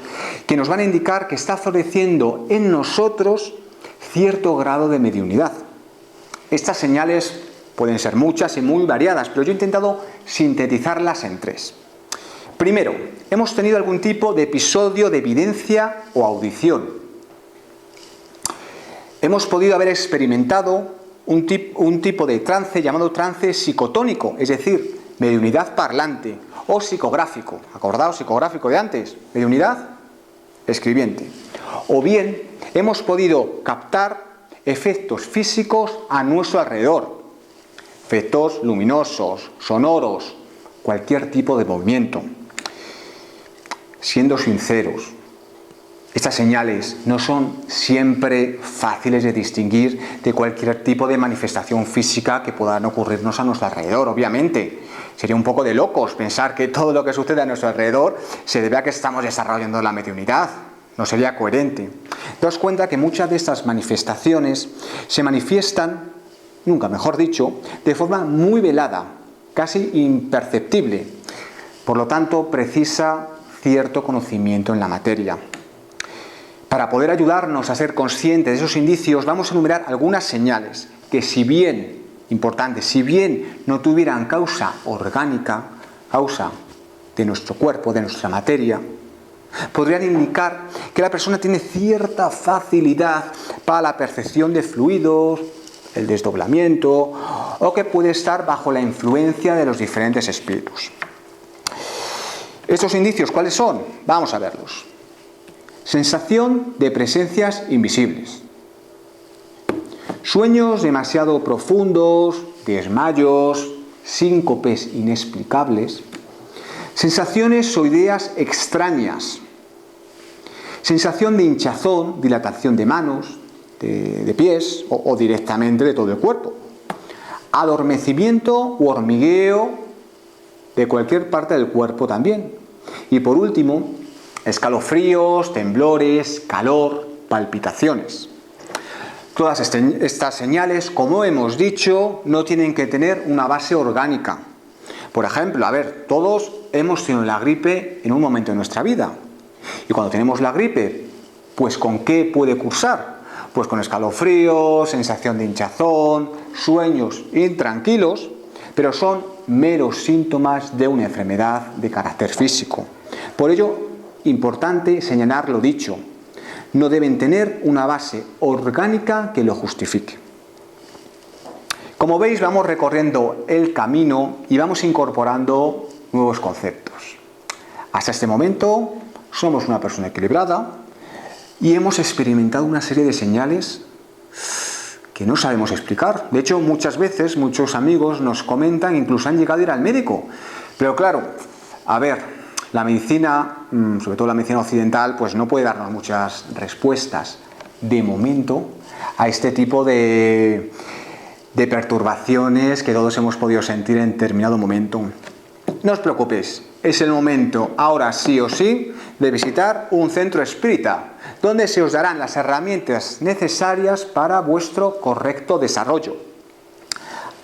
que nos van a indicar que está floreciendo en nosotros cierto grado de mediunidad. Estas señales pueden ser muchas y muy variadas, pero yo he intentado sintetizarlas en 3. Primero, hemos tenido algún tipo de episodio de evidencia o audición. Hemos podido haber experimentado un tipo de trance llamado trance psicotónico, es decir, mediunidad parlante o psicográfico. Acordaos, psicográfico de antes, mediunidad escribiente. O bien, hemos podido captar efectos físicos a nuestro alrededor, efectos luminosos, sonoros, cualquier tipo de movimiento. Siendo sinceros, estas señales no son siempre fáciles de distinguir de cualquier tipo de manifestación física que puedan ocurrirnos a nuestro alrededor, obviamente. Sería un poco de locos pensar que todo lo que sucede a nuestro alrededor se debe a que estamos desarrollando la mediunidad. No sería coherente. Daos cuenta que muchas de estas manifestaciones se manifiestan, nunca mejor dicho, de forma muy velada, casi imperceptible. Por lo tanto, precisa cierto conocimiento en la materia. Para poder ayudarnos a ser conscientes de esos indicios, vamos a enumerar algunas señales que, si bien, importante, si bien no tuvieran causa orgánica, causa de nuestro cuerpo, de nuestra materia, podrían indicar que la persona tiene cierta facilidad para la percepción de fluidos, el desdoblamiento, o que puede estar bajo la influencia de los diferentes espíritus. ¿Estos indicios cuáles son? Vamos a verlos. Sensación de presencias invisibles. Sueños demasiado profundos, desmayos, síncopes inexplicables. Sensaciones o ideas extrañas. Sensación de hinchazón, dilatación de manos, de pies o directamente de todo el cuerpo. Adormecimiento u hormigueo de cualquier parte del cuerpo también. Y por último, escalofríos, temblores, calor, palpitaciones. Todas estas señales, como hemos dicho, no tienen que tener una base orgánica. Por ejemplo, todos hemos tenido la gripe en un momento de nuestra vida. Y cuando tenemos la gripe, pues ¿con qué puede cursar? Pues con escalofríos, sensación de hinchazón, sueños intranquilos, pero son meros síntomas de una enfermedad de carácter físico. Por ello, importante señalar lo dicho. No deben tener una base orgánica que lo justifique. Como veis, vamos recorriendo el camino y vamos incorporando nuevos conceptos. Hasta este momento somos una persona equilibrada y hemos experimentado una serie de señales que no sabemos explicar. De hecho, muchas veces muchos amigos nos comentan, incluso han llegado a ir al médico. Pero claro, la medicina, sobre todo la medicina occidental, pues no puede darnos muchas respuestas de momento a este tipo de perturbaciones que todos hemos podido sentir en determinado momento. No os preocupéis, es el momento, ahora sí o sí, de visitar un centro espírita, donde se os darán las herramientas necesarias para vuestro correcto desarrollo.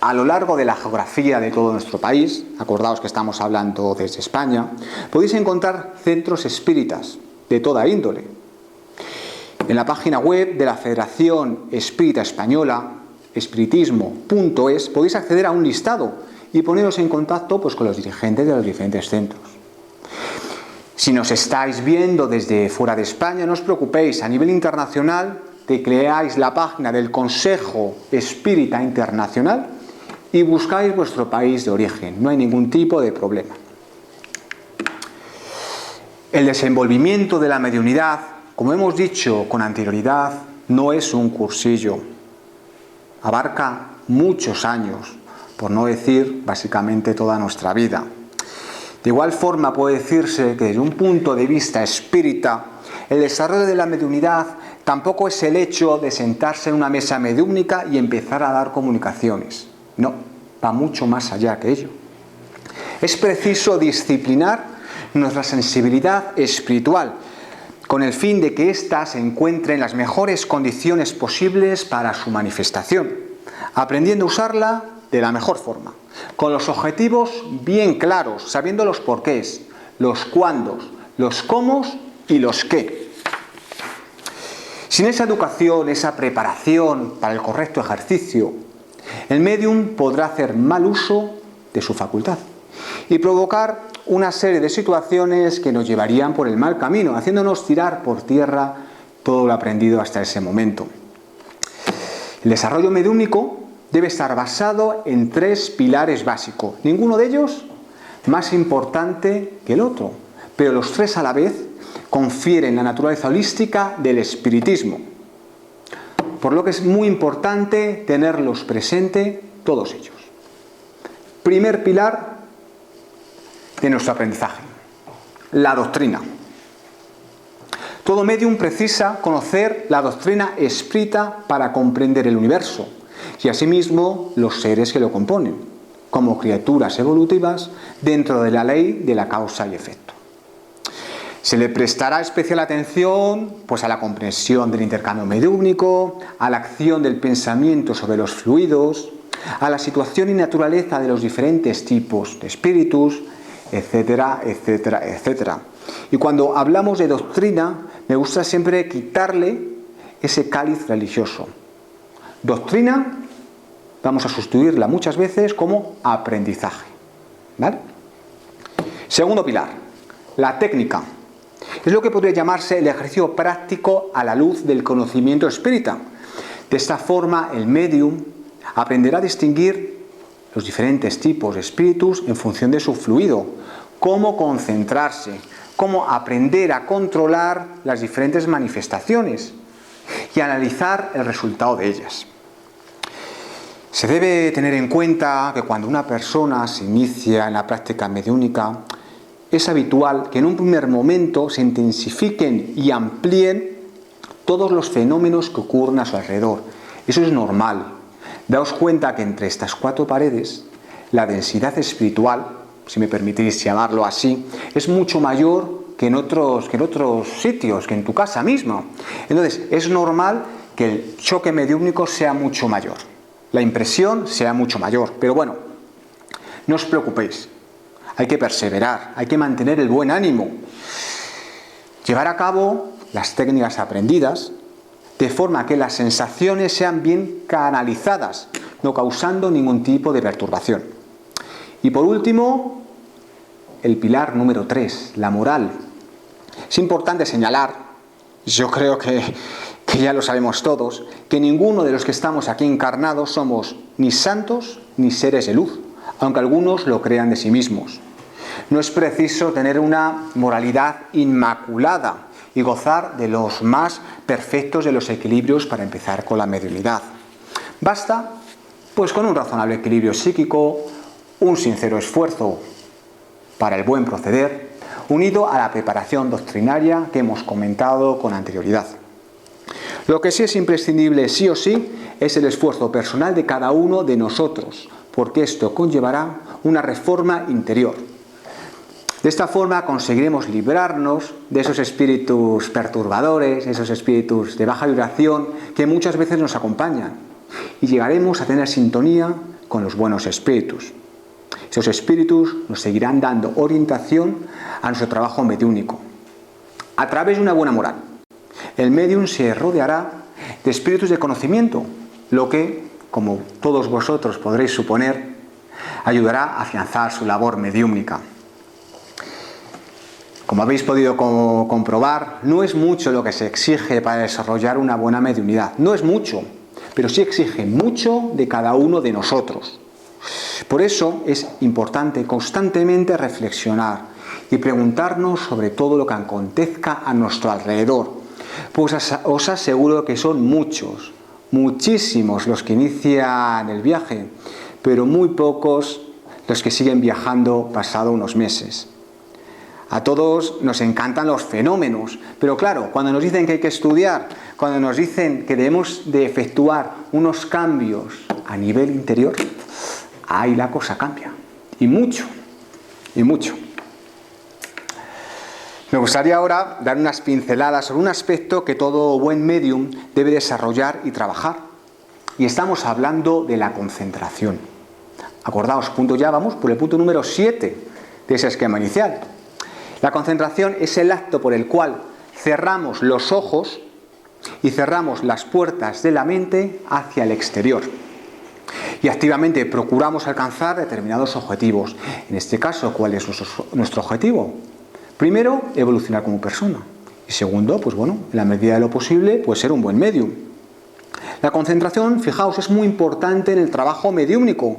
A lo largo de la geografía de todo nuestro país, acordaos que estamos hablando desde España, podéis encontrar centros espíritas de toda índole. En la página web de la Federación Espírita Española, espiritismo.es, podéis acceder a un listado y poneros en contacto con los dirigentes de los diferentes centros. Si nos estáis viendo desde fuera de España, no os preocupéis, a nivel internacional tecleáis la página del Consejo Espírita Internacional y buscáis vuestro país de origen, no hay ningún tipo de problema. El desenvolvimiento de la mediunidad, como hemos dicho con anterioridad, no es un cursillo. Abarca muchos años, por no decir básicamente toda nuestra vida. De igual forma puede decirse que desde un punto de vista espírita, el desarrollo de la mediunidad tampoco es el hecho de sentarse en una mesa mediúnica y empezar a dar comunicaciones. No, va mucho más allá que ello. Es preciso disciplinar nuestra sensibilidad espiritual con el fin de que ésta se encuentre en las mejores condiciones posibles para su manifestación, aprendiendo a usarla de la mejor forma, con los objetivos bien claros, sabiendo los porqués, los cuándos, los cómo y los qué. Sin esa educación, esa preparación para el correcto ejercicio, el médium podrá hacer mal uso de su facultad y provocar una serie de situaciones que nos llevarían por el mal camino, haciéndonos tirar por tierra todo lo aprendido hasta ese momento. El desarrollo mediúnico debe estar basado en 3 pilares básicos, ninguno de ellos más importante que el otro, pero los 3 a la vez confieren la naturaleza holística del espiritismo, por lo que es muy importante tenerlos presente todos ellos. Primer pilar de nuestro aprendizaje, la doctrina. Todo médium precisa conocer la doctrina espírita para comprender el universo y asimismo los seres que lo componen. como criaturas evolutivas dentro de la ley de la causa y efecto. Se le prestará especial atención pues, a la comprensión del intercambio mediúmnico, a la acción del pensamiento sobre los fluidos, a la situación y naturaleza de los diferentes tipos de espíritus, etcétera, etcétera, etcétera. Y cuando hablamos de doctrina, me gusta siempre quitarle ese cáliz religioso. Doctrina, vamos a sustituirla muchas veces como aprendizaje. ¿Vale? Segundo pilar, la técnica. Es lo que podría llamarse el ejercicio práctico a la luz del conocimiento espírita. De esta forma, el médium aprenderá a distinguir los diferentes tipos de espíritus en función de su fluido, cómo concentrarse, cómo aprender a controlar las diferentes manifestaciones y analizar el resultado de ellas. Se debe tener en cuenta que cuando una persona se inicia en la práctica mediúnica, es habitual que en un primer momento se intensifiquen y amplíen todos los fenómenos que ocurren a su alrededor. Eso es normal. Daos cuenta que entre estas cuatro paredes, la densidad espiritual, si me permitís llamarlo así, es mucho mayor que en otros sitios, que en tu casa misma. Entonces, es normal que el choque mediúmnico sea mucho mayor, la impresión sea mucho mayor. Pero bueno, no os preocupéis. Hay que perseverar, hay que mantener el buen ánimo, llevar a cabo las técnicas aprendidas de forma que las sensaciones sean bien canalizadas, no causando ningún tipo de perturbación. Y por último, el pilar número 3, la moral. Es importante señalar, yo creo que ya lo sabemos todos, que ninguno de los que estamos aquí encarnados somos ni santos ni seres de luz, aunque algunos lo crean de sí mismos. No es preciso tener una moralidad inmaculada y gozar de los más perfectos de los equilibrios para empezar con la mediunidad. Basta, pues, con un razonable equilibrio psíquico, un sincero esfuerzo para el buen proceder, unido a la preparación doctrinaria que hemos comentado con anterioridad. Lo que sí es imprescindible, sí o sí, es el esfuerzo personal de cada uno de nosotros, porque esto conllevará una reforma interior. De esta forma conseguiremos librarnos de esos espíritus perturbadores, esos espíritus de baja vibración que muchas veces nos acompañan, y llegaremos a tener sintonía con los buenos espíritus. Esos espíritus nos seguirán dando orientación a nuestro trabajo mediúnico. A través de una buena moral, el médium se rodeará de espíritus de conocimiento, lo que, como todos vosotros podréis suponer, ayudará a afianzar su labor mediúmnica. Como habéis podido comprobar, no es mucho lo que se exige para desarrollar una buena mediunidad. No es mucho, pero sí exige mucho de cada uno de nosotros. Por eso es importante constantemente reflexionar y preguntarnos sobre todo lo que acontezca a nuestro alrededor. Pues os aseguro que son muchos, muchísimos los que inician el viaje, pero muy pocos los que siguen viajando pasado unos meses. A todos nos encantan los fenómenos, pero claro, cuando nos dicen que hay que estudiar, cuando nos dicen que debemos de efectuar unos cambios a nivel interior, ahí la cosa cambia. Y mucho, y mucho. Me gustaría ahora dar unas pinceladas sobre un aspecto que todo buen medium debe desarrollar y trabajar. Y estamos hablando de la concentración. Acordaos, vamos por el punto número 7 de ese esquema inicial. La concentración es el acto por el cual cerramos los ojos y cerramos las puertas de la mente hacia el exterior. Y activamente procuramos alcanzar determinados objetivos. En este caso, ¿cuál es nuestro objetivo? Primero, evolucionar como persona. Y segundo, en la medida de lo posible, ser un buen medium. La concentración, fijaos, es muy importante en el trabajo mediúmnico,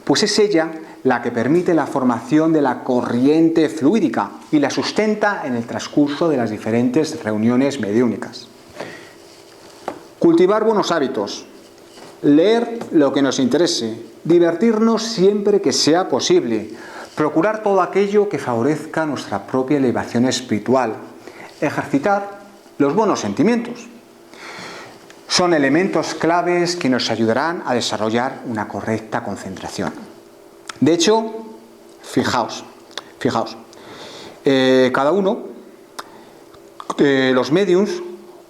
pues es ella la que permite la formación de la corriente fluídica y la sustenta en el transcurso de las diferentes reuniones mediúmnicas. Cultivar buenos hábitos, leer lo que nos interese, divertirnos siempre que sea posible, procurar todo aquello que favorezca nuestra propia elevación espiritual, ejercitar los buenos sentimientos. Son elementos claves que nos ayudarán a desarrollar una correcta concentración. De hecho, fijaos, cada uno, los médiums,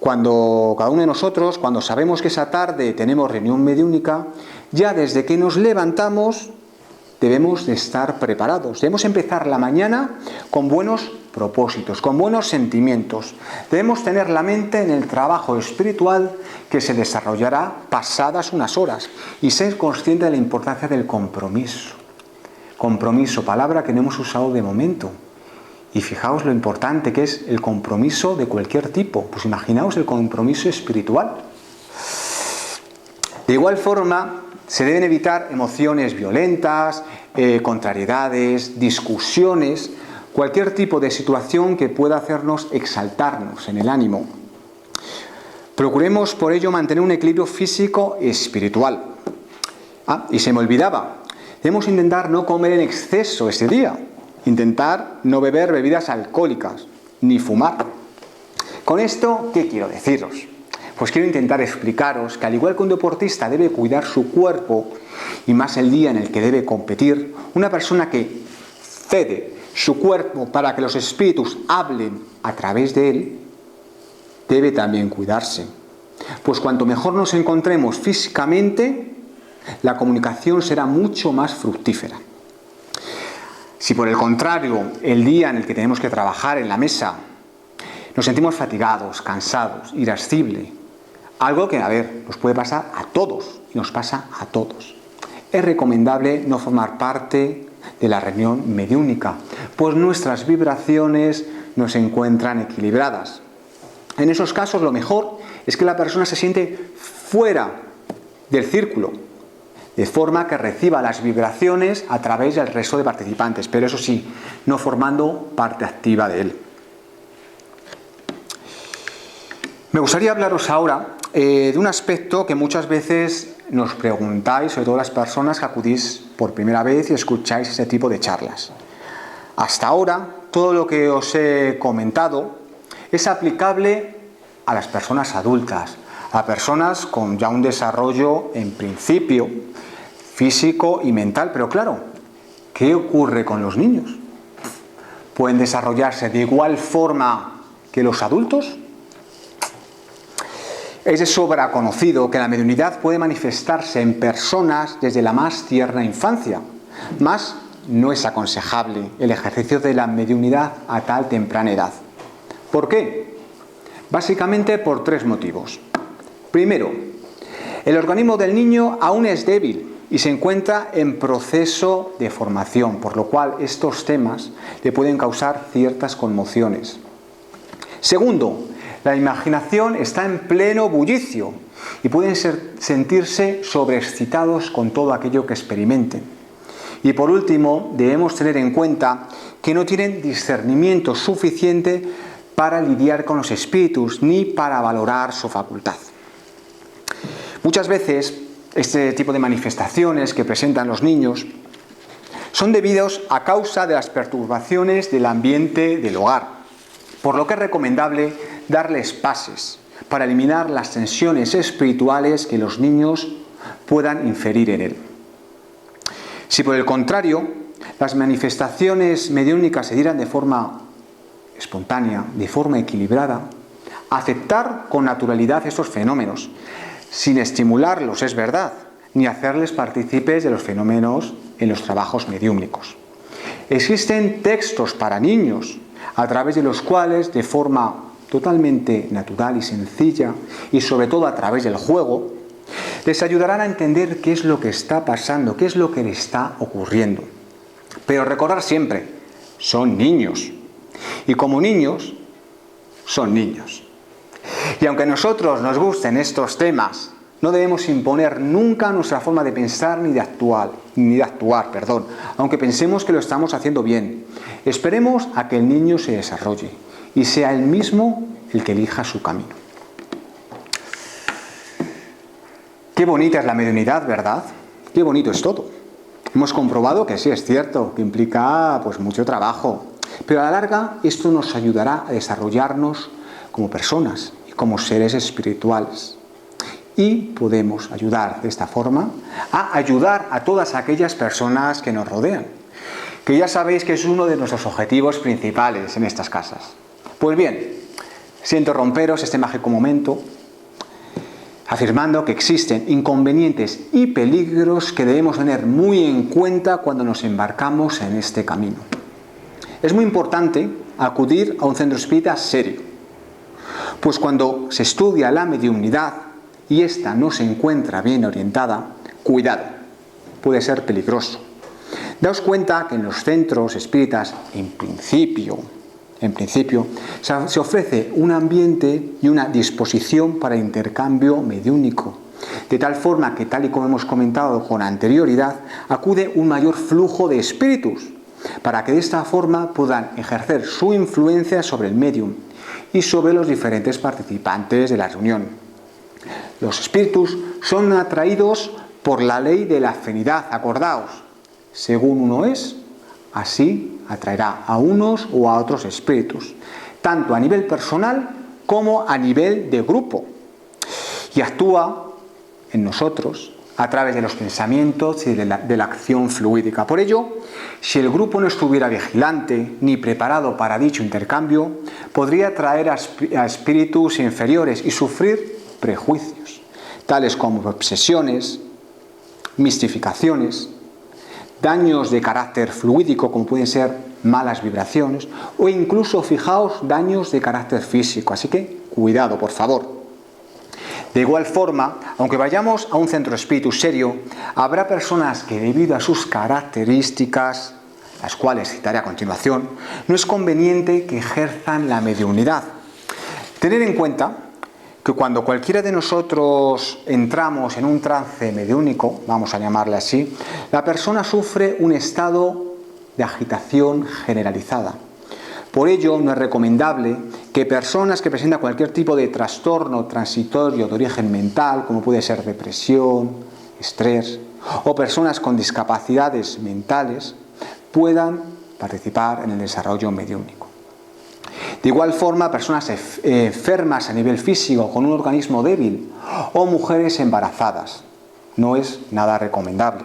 cada uno de nosotros, cuando sabemos que esa tarde tenemos reunión mediúnica, ya desde que nos levantamos debemos de estar preparados. Debemos empezar la mañana con buenos propósitos, con buenos sentimientos. Debemos tener la mente en el trabajo espiritual que se desarrollará pasadas unas horas y ser consciente de la importancia del compromiso. Compromiso, palabra que no hemos usado de momento. Y fijaos lo importante que es el compromiso de cualquier tipo. Pues imaginaos el compromiso espiritual. De igual forma, se deben evitar emociones violentas, contrariedades, discusiones, cualquier tipo de situación que pueda hacernos exaltarnos en el ánimo. Procuremos por ello mantener un equilibrio físico y espiritual. Y se me olvidaba, debemos intentar no comer en exceso ese día, intentar no beber bebidas alcohólicas, ni fumar. Con esto, ¿qué quiero deciros? Pues quiero intentar explicaros que al igual que un deportista debe cuidar su cuerpo, y más el día en el que debe competir, una persona que cede su cuerpo para que los espíritus hablen a través de él, debe también cuidarse. Pues cuanto mejor nos encontremos físicamente, la comunicación será mucho más fructífera. Si por el contrario, el día en el que tenemos que trabajar en la mesa, nos sentimos fatigados, cansados, irascibles, algo que, nos puede pasar a todos, y nos pasa a todos. Es recomendable no formar parte de la reunión mediúnica, pues nuestras vibraciones no se encuentran equilibradas. En esos casos lo mejor es que la persona se siente fuera del círculo, de forma que reciba las vibraciones a través del resto de participantes, pero eso sí, no formando parte activa de él. Me gustaría hablaros ahora de un aspecto que muchas veces nos preguntáis, sobre todo las personas que acudís por primera vez y escucháis este tipo de charlas. Hasta ahora, todo lo que os he comentado es aplicable a las personas adultas, a personas con ya un desarrollo en principio físico y mental, pero claro, ¿qué ocurre con los niños? ¿Pueden desarrollarse de igual forma que los adultos? Es de sobra conocido que la mediunidad puede manifestarse en personas desde la más tierna infancia, mas no es aconsejable el ejercicio de la mediunidad a tal temprana edad. ¿Por qué? Básicamente por 3 motivos. Primero, el organismo del niño aún es débil y se encuentra en proceso de formación, por lo cual estos temas le pueden causar ciertas conmociones. Segundo, la imaginación está en pleno bullicio y pueden sentirse sobreexcitados con todo aquello que experimenten. Y por último, debemos tener en cuenta que no tienen discernimiento suficiente para lidiar con los espíritus ni para valorar su facultad. Muchas veces, este tipo de manifestaciones que presentan los niños son debidos a causa de las perturbaciones del ambiente del hogar, por lo que es recomendable darles pases para eliminar las tensiones espirituales que los niños puedan inferir en él. Si por el contrario, las manifestaciones mediúnicas se dieran de forma espontánea, de forma equilibrada, aceptar con naturalidad estos fenómenos, sin estimularlos, es verdad, ni hacerles partícipes de los fenómenos en los trabajos mediúmnicos. Existen textos para niños, a través de los cuales, de forma totalmente natural y sencilla, y sobre todo a través del juego, les ayudarán a entender qué es lo que está pasando, qué es lo que les está ocurriendo. Pero recordar siempre, son niños. Y como niños, son niños. Y aunque a nosotros nos gusten estos temas, no debemos imponer nunca nuestra forma de pensar ni de actuar, aunque pensemos que lo estamos haciendo bien. Esperemos a que el niño se desarrolle y sea él mismo el que elija su camino. Qué bonita es la mediunidad, ¿verdad? Qué bonito es todo. Hemos comprobado que sí, es cierto, que implica mucho trabajo, pero a la larga esto nos ayudará a desarrollarnos como personas y como seres espirituales. y podemos ayudar de esta forma a ayudar a todas aquellas personas que nos rodean, que ya sabéis que es uno de nuestros objetivos principales en estas casas. Pues bien, siento romperos este mágico momento afirmando que existen inconvenientes y peligros que debemos tener muy en cuenta cuando nos embarcamos en este camino. Es muy importante acudir a un centro espírita serio, pues cuando se estudia la mediumnidad y ésta no se encuentra bien orientada, cuidado, puede ser peligroso. Daos cuenta que en los centros espíritas, en principio, se ofrece un ambiente y una disposición para intercambio mediúnico, de tal forma que, tal y como hemos comentado con anterioridad, acude un mayor flujo de espíritus, para que de esta forma puedan ejercer su influencia sobre el medium y sobre los diferentes participantes de la reunión. Los espíritus son atraídos por la ley de la afinidad, acordaos. Según uno es, así atraerá a unos o a otros espíritus, tanto a nivel personal como a nivel de grupo. Y actúa en nosotros a través de los pensamientos y de la acción fluídica. Por ello, si el grupo no estuviera vigilante ni preparado para dicho intercambio, podría atraer a espíritus inferiores y sufrir prejuicios, tales como obsesiones, mistificaciones, daños de carácter fluídico, como pueden ser malas vibraciones, o incluso, fijaos, daños de carácter físico. Así que, cuidado, por favor. De igual forma, aunque vayamos a un centro espíritu serio, habrá personas que, debido a sus características, las cuales citaré a continuación, no es conveniente que ejerzan la mediunidad. Tener en cuenta que cuando cualquiera de nosotros entramos en un trance mediúnico, vamos a llamarle así, la persona sufre un estado de agitación generalizada. Por ello, no es recomendable que personas que presentan cualquier tipo de trastorno transitorio de origen mental, como puede ser depresión, estrés, o personas con discapacidades mentales, puedan participar en el desarrollo mediúnico. De igual forma, personas enfermas a nivel físico, con un organismo débil, o mujeres embarazadas, no es nada recomendable.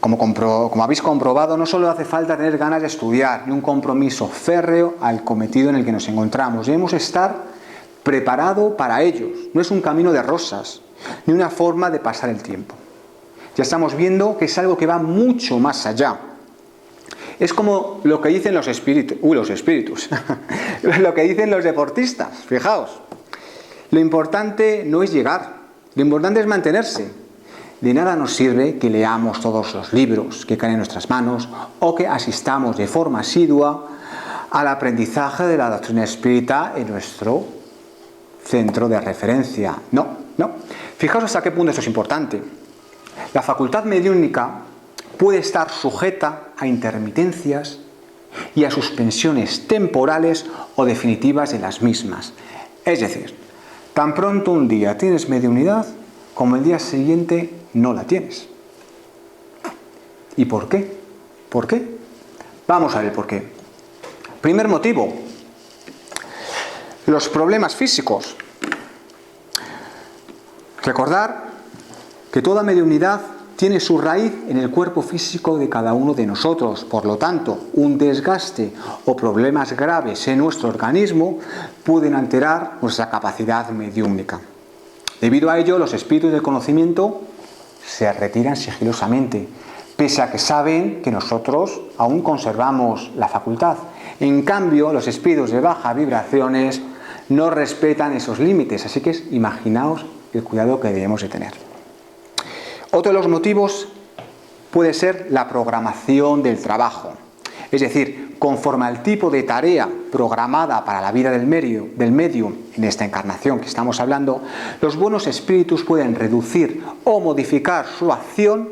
Como habéis comprobado, no solo hace falta tener ganas de estudiar ni un compromiso férreo al cometido en el que nos encontramos. Debemos estar preparados para ellos. No es un camino de rosas, ni una forma de pasar el tiempo. Ya estamos viendo que es algo que va mucho más allá. Es como lo que dicen los espíritus, lo que dicen los deportistas, fijaos. Lo importante no es llegar, lo importante es mantenerse. De nada nos sirve que leamos todos los libros que caen en nuestras manos o que asistamos de forma asidua al aprendizaje de la doctrina espírita en nuestro centro de referencia. No. Fijaos hasta qué punto eso es importante. La facultad mediúnica puede estar sujeta a intermitencias y a suspensiones temporales o definitivas de las mismas. Es decir, tan pronto un día tienes mediunidad como el día siguiente no la tienes. ¿Y por qué? ¿Por qué? Vamos a ver por qué. Primer motivo, los problemas físicos. Recordar que toda mediunidad tiene su raíz en el cuerpo físico de cada uno de nosotros. Por lo tanto, un desgaste o problemas graves en nuestro organismo pueden alterar nuestra capacidad mediúmnica. Debido a ello, los espíritus del conocimiento se retiran sigilosamente, pese a que saben que nosotros aún conservamos la facultad. En cambio, los espíritus de bajas vibraciones no respetan esos límites, así que imaginaos el cuidado que debemos de tener. Otro de los motivos puede ser la programación del trabajo. Es decir, conforme al tipo de tarea programada para la vida del medio en esta encarnación que estamos hablando, los buenos espíritus pueden reducir o modificar su acción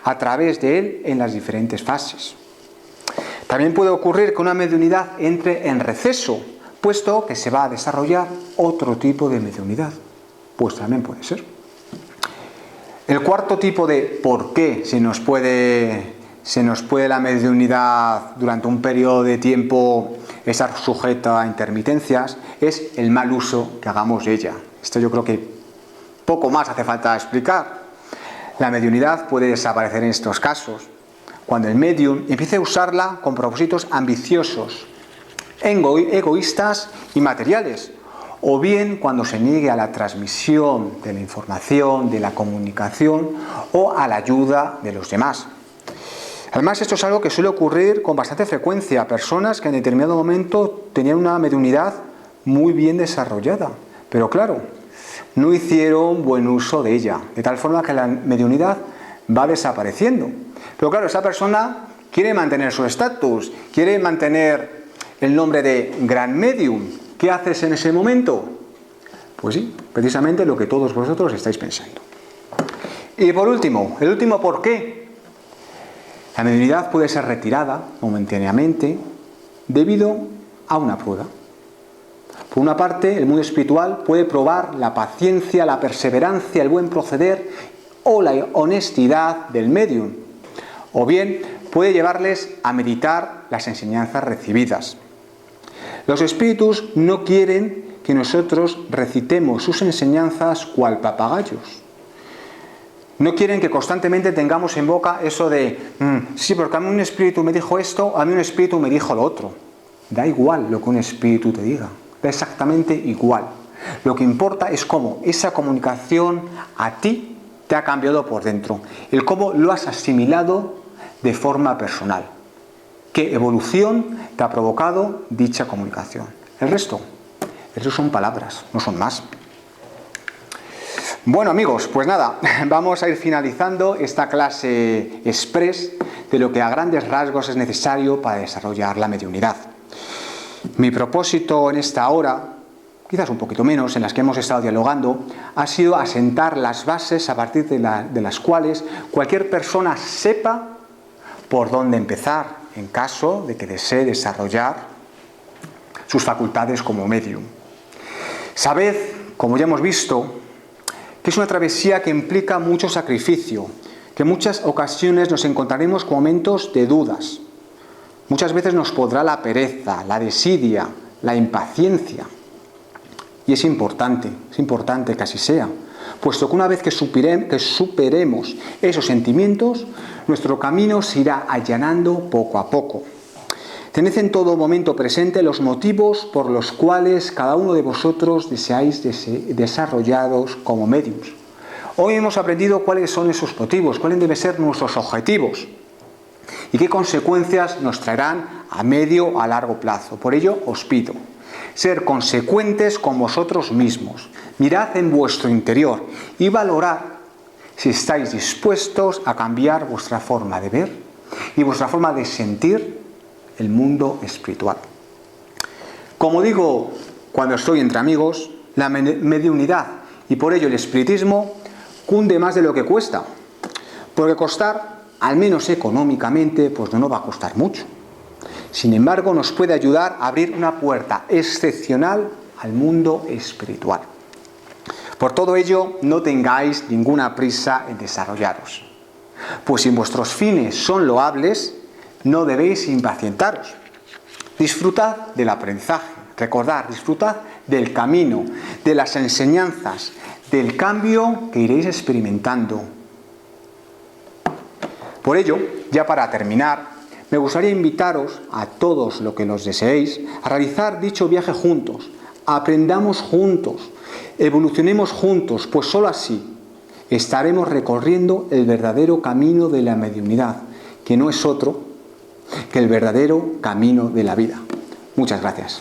a través de él en las diferentes fases. También puede ocurrir que una mediunidad entre en receso, puesto que se va a desarrollar otro tipo de mediunidad. Pues también puede ser. El cuarto tipo de por qué se nos puede la mediunidad durante un periodo de tiempo estar sujeta a intermitencias, es el mal uso que hagamos de ella. Esto yo creo que poco más hace falta explicar. La mediunidad puede desaparecer en estos casos cuando el medium empiece a usarla con propósitos ambiciosos, egoístas y materiales, o bien cuando se niegue a la transmisión de la información, de la comunicación o a la ayuda de los demás. Además, esto es algo que suele ocurrir con bastante frecuencia a personas que en determinado momento tenían una mediunidad muy bien desarrollada, pero claro, no hicieron buen uso de ella, de tal forma que la mediunidad va desapareciendo. Pero claro, esa persona quiere mantener su estatus, quiere mantener el nombre de gran medium. ¿Qué haces en ese momento? Pues sí, precisamente lo que todos vosotros estáis pensando. Y por último, el último por qué. La mediunidad puede ser retirada momentáneamente debido a una prueba. Por una parte, el mundo espiritual puede probar la paciencia, la perseverancia, el buen proceder o la honestidad del medium. O bien puede llevarles a meditar las enseñanzas recibidas. Los espíritus no quieren que nosotros recitemos sus enseñanzas cual papagayos. No quieren que constantemente tengamos en boca eso de sí, porque a mí un espíritu me dijo esto, a mí un espíritu me dijo lo otro. Da igual lo que un espíritu te diga, da exactamente igual. Lo que importa es cómo esa comunicación a ti te ha cambiado por dentro, el cómo lo has asimilado de forma personal. ¿Qué evolución te ha provocado dicha comunicación? El resto son palabras, no son más. Bueno amigos, pues nada, vamos a ir finalizando esta clase express de lo que a grandes rasgos es necesario para desarrollar la mediunidad. Mi propósito en esta hora, quizás un poquito menos, en las que hemos estado dialogando, ha sido asentar las bases a partir de las cuales cualquier persona sepa por dónde empezar en caso de que desee desarrollar sus facultades como medium. Sabed, como ya hemos visto, que es una travesía que implica mucho sacrificio, que en muchas ocasiones nos encontraremos con momentos de dudas. Muchas veces nos podrá la pereza, la desidia, la impaciencia. Y es importante que así sea, puesto que una vez que superemos esos sentimientos, nuestro camino se irá allanando poco a poco. Tened en todo momento presente los motivos por los cuales cada uno de vosotros deseáis desarrollaros como mediums. Hoy hemos aprendido cuáles son esos motivos, cuáles deben ser nuestros objetivos y qué consecuencias nos traerán a medio o a largo plazo. Por ello os pido ser consecuentes con vosotros mismos. Mirad en vuestro interior y valorad si estáis dispuestos a cambiar vuestra forma de ver y vuestra forma de sentir el mundo espiritual. Como digo cuando estoy entre amigos, la mediunidad y por ello el espiritismo cunde más de lo que cuesta, porque costar, al menos económicamente, pues no nos va a costar mucho. Sin embargo, nos puede ayudar a abrir una puerta excepcional al mundo espiritual. Por todo ello, no tengáis ninguna prisa en desarrollaros, pues si vuestros fines son loables, no debéis impacientaros. Disfrutad del aprendizaje, recordad, disfrutad del camino, de las enseñanzas, del cambio que iréis experimentando. Por ello, ya para terminar, me gustaría invitaros a todos los que los deseéis a realizar dicho viaje juntos, aprendamos juntos, evolucionemos juntos, pues sólo así estaremos recorriendo el verdadero camino de la mediunidad, que no es otro que el verdadero camino de la vida. Muchas gracias.